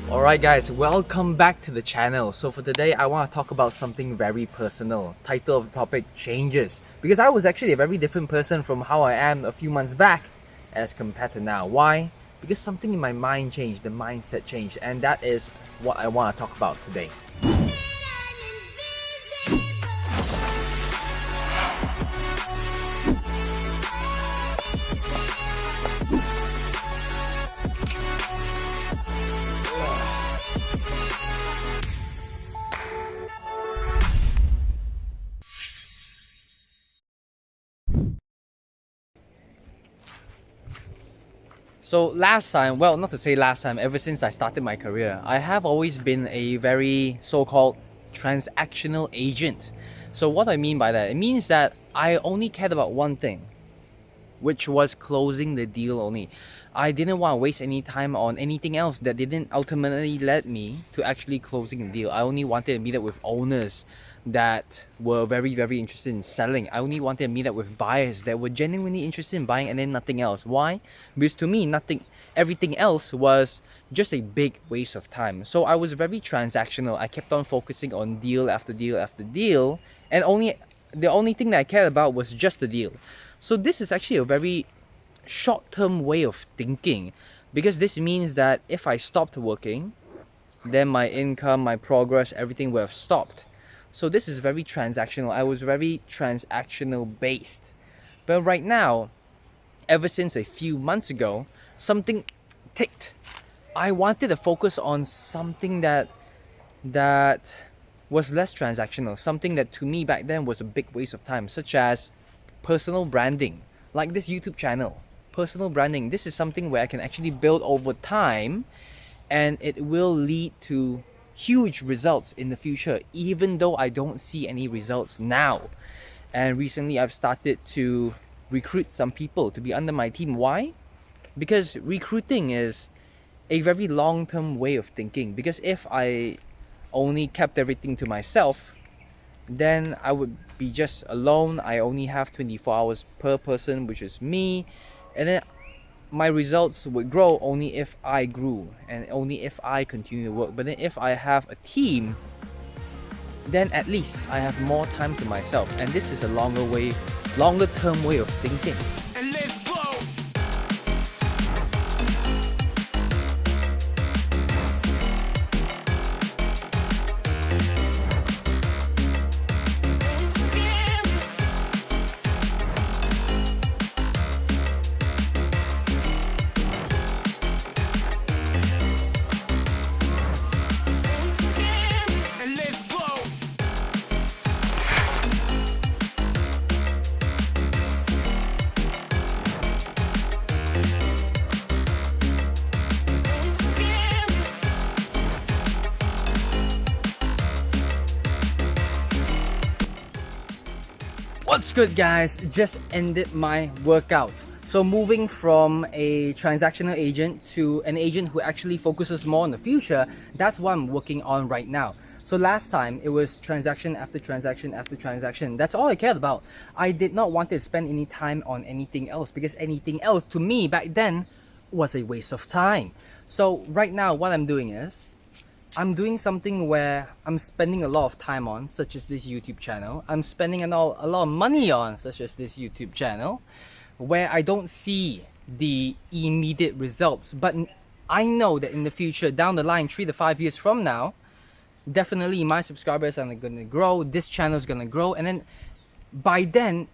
Alright guys, welcome back to the channel. So for today, I want to talk about something very personal. Title of the topic, changes. Because I was actually a very different person from how I am a few months back as compared to now. Why? Because something in my mind changed, the mindset changed, and that is what I want to talk about today. So last time, well, not to say last time, ever since I started my career, I have always been a very so-called transactional agent. So what I mean by that, it means that I only cared about one thing, which was closing the deal only. I didn't want to waste any time on anything else that didn't ultimately lead me to actually closing the deal. I only wanted to meet up with owners that were very interested in selling. I only wanted to meet up with buyers that were genuinely interested in buying, and then nothing else. Why? Because to me, everything else was just a big waste of time. So I was very transactional. I kept on focusing on deal after deal after deal, and the only thing that I cared about was just the deal. So this is actually a very short-term way of thinking, because this means that if I stopped working, then my income, my progress, everything would have stopped. So this is very transactional. I was very transactional based. But right now, ever since a few months ago, something ticked. I wanted to focus on something that was less transactional, something that to me back then was a big waste of time, such as personal branding, like this YouTube channel. Personal branding, this is something where I can actually build over time, and it will lead to huge results in the future, even though I don't see any results now. And recently I've started to recruit some people to be under my team. Why? Because recruiting is a very long-term way of thinking. Because if I only kept everything to myself, then I would be just alone. I only have 24 hours per person, which is me, and then my results would grow only if I grew and only if I continue to work. But then if I have a team, then at least I have more time to myself, and this is a longer term way of thinking. And let's go. What's good guys? Just ended my workouts. So moving from a transactional agent to an agent who actually focuses more on the future, that's what I'm working on right now. So last time it was transaction after transaction after transaction. That's all I cared about. I did not want to spend any time on anything else, because anything else to me back then was a waste of time. So right now what I'm doing is I'm doing something where I'm spending a lot of time on, such as this YouTube channel. I'm spending a lot of money on, such as this YouTube channel, where I don't see the immediate results. But I know that in the future, down the line, 3 to 5 years from now, definitely my subscribers are going to grow, this channel is going to grow, and then by then,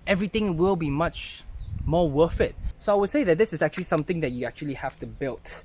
everything will be much more worth it. So I would say that this is actually something that you actually have to build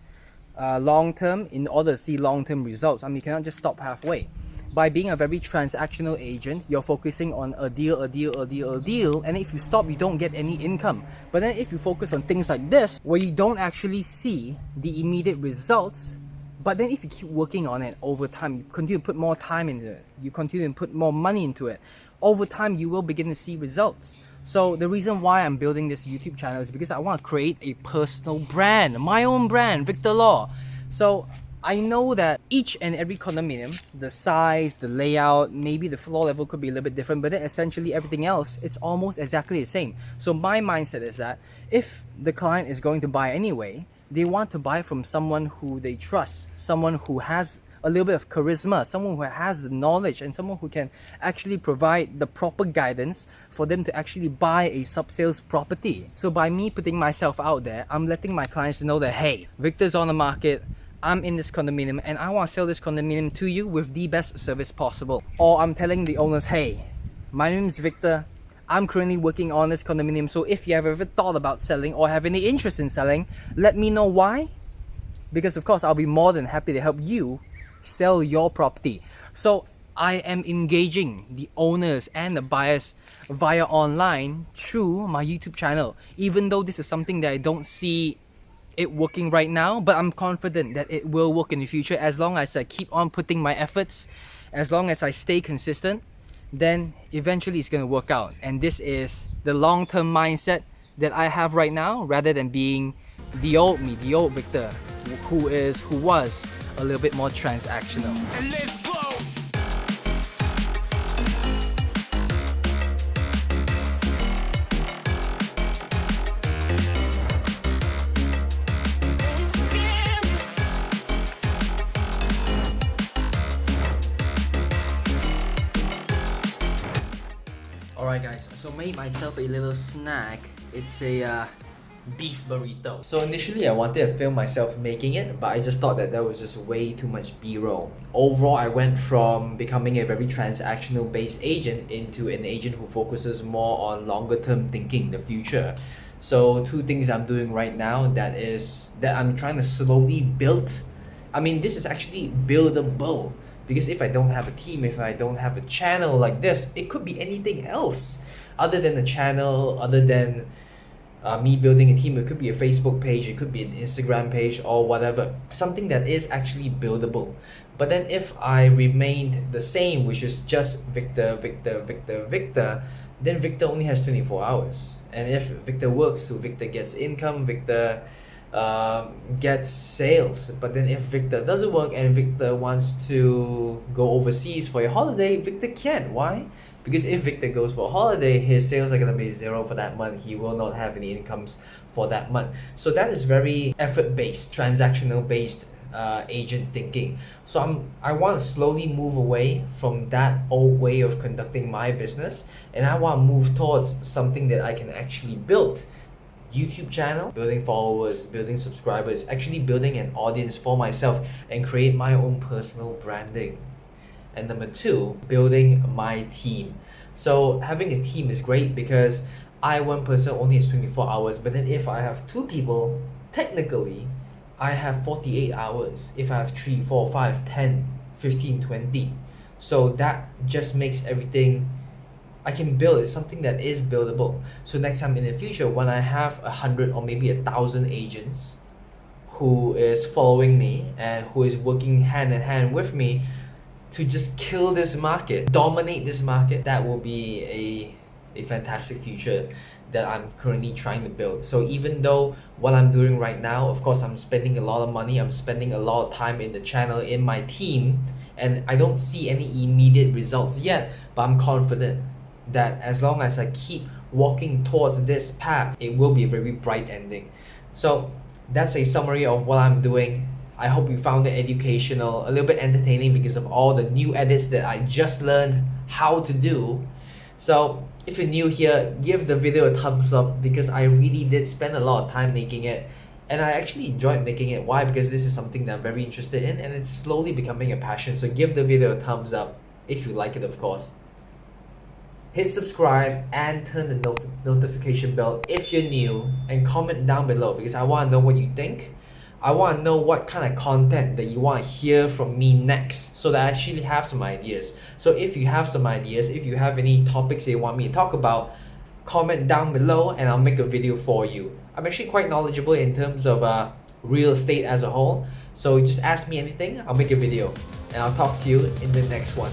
long term in order to see long term results. I mean, you cannot just stop halfway. By being a very transactional agent, you're focusing on a deal, and if you stop, you don't get any income. But then if you focus on things like this, where you don't actually see the immediate results, but then if you keep working on it over time, you continue to put more time into it, you continue to put more money into it, over time you will begin to see results. So the reason why I'm building this YouTube channel is because I want to create a personal brand, my own brand, Victor Law. So I know that each and every condominium, the size, the layout, maybe the floor level could be a little bit different, but then essentially everything else, it's almost exactly the same. So my mindset is that if the client is going to buy anyway, they want to buy from someone who they trust, someone who has a little bit of charisma, someone who has the knowledge, and someone who can actually provide the proper guidance for them to actually buy a sub-sales property. So by me putting myself out there, I'm letting my clients know that, hey, Victor's on the market, I'm in this condominium, and I want to sell this condominium to you with the best service possible. Or I'm telling the owners, hey, my name is Victor, I'm currently working on this condominium, so if you have ever thought about selling or have any interest in selling, let me know why. Because of course, I'll be more than happy to help you sell your property. So I am engaging the owners and the buyers via online through my YouTube channel. Even though this is something that I don't see it working right now, but I'm confident that it will work in the future as long as I keep on putting my efforts, as long as I stay consistent, then eventually it's going to work out. And this is the long-term mindset that I have right now, rather than being the old me, the old Victor, who was a little bit more transactional. And let's go. Alright guys, so made myself a little snack. It's a beef burrito. So initially I wanted to film myself making it, but I just thought that was just way too much B-roll. Overall, I went from becoming a very transactional based agent into an agent who focuses more on longer term thinking, the future. So two things I'm doing right now that I'm trying to slowly build. I mean, this is actually buildable. Because if I don't have a team, if I don't have a channel like this, it could be anything else other than a channel, other than me building a team. It could be a Facebook page, it could be an Instagram page, or whatever. Something that is actually buildable. But then if I remained the same, which is just Victor, then Victor only has 24 hours. And if Victor works, so Victor gets income, Victor gets sales. But then if Victor doesn't work and Victor wants to go overseas for a holiday, Victor can't. Why? Because if Victor goes for a holiday, his sales are going to be zero for that month. He will not have any incomes for that month. So that is very effort-based, transactional-based agent thinking. So I want to slowly move away from that old way of conducting my business, and I want to move towards something that I can actually build. YouTube channel, building followers, building subscribers, actually building an audience for myself and create my own personal branding. And number two, building my team. So having a team is great because one person only has 24 hours, but then if I have two people, technically I have 48 hours. If I have 3, 4, 5, 10, 15, 20. So that just makes everything I can build. It's something that is buildable. So next time in the future, when I have 100 or maybe 1,000 agents who is following me and who is working hand in hand with me to just kill this market, dominate this market, that will be a fantastic future that I'm currently trying to build. So even though what I'm doing right now, of course, I'm spending a lot of money, I'm spending a lot of time in the channel, in my team, and I don't see any immediate results yet, but I'm confident that as long as I keep walking towards this path, it will be a very bright ending. So that's a summary of what I'm doing. I hope you found it educational, a little bit entertaining because of all the new edits that I just learned how to do. So if you're new here, give the video a thumbs up because I really did spend a lot of time making it, and I actually enjoyed making it. Why? Because this is something that I'm very interested in and it's slowly becoming a passion. So give the video a thumbs up if you like it, of course. Hit subscribe and turn the notification bell if you're new, and comment down below because I want to know what you think. I want to know what kind of content that you want to hear from me next, so that I actually have some ideas. So if you have some ideas, if you have any topics that you want me to talk about, comment down below and I'll make a video for you. I'm actually quite knowledgeable in terms of real estate as a whole, so just ask me anything, I'll make a video and I'll talk to you in the next one.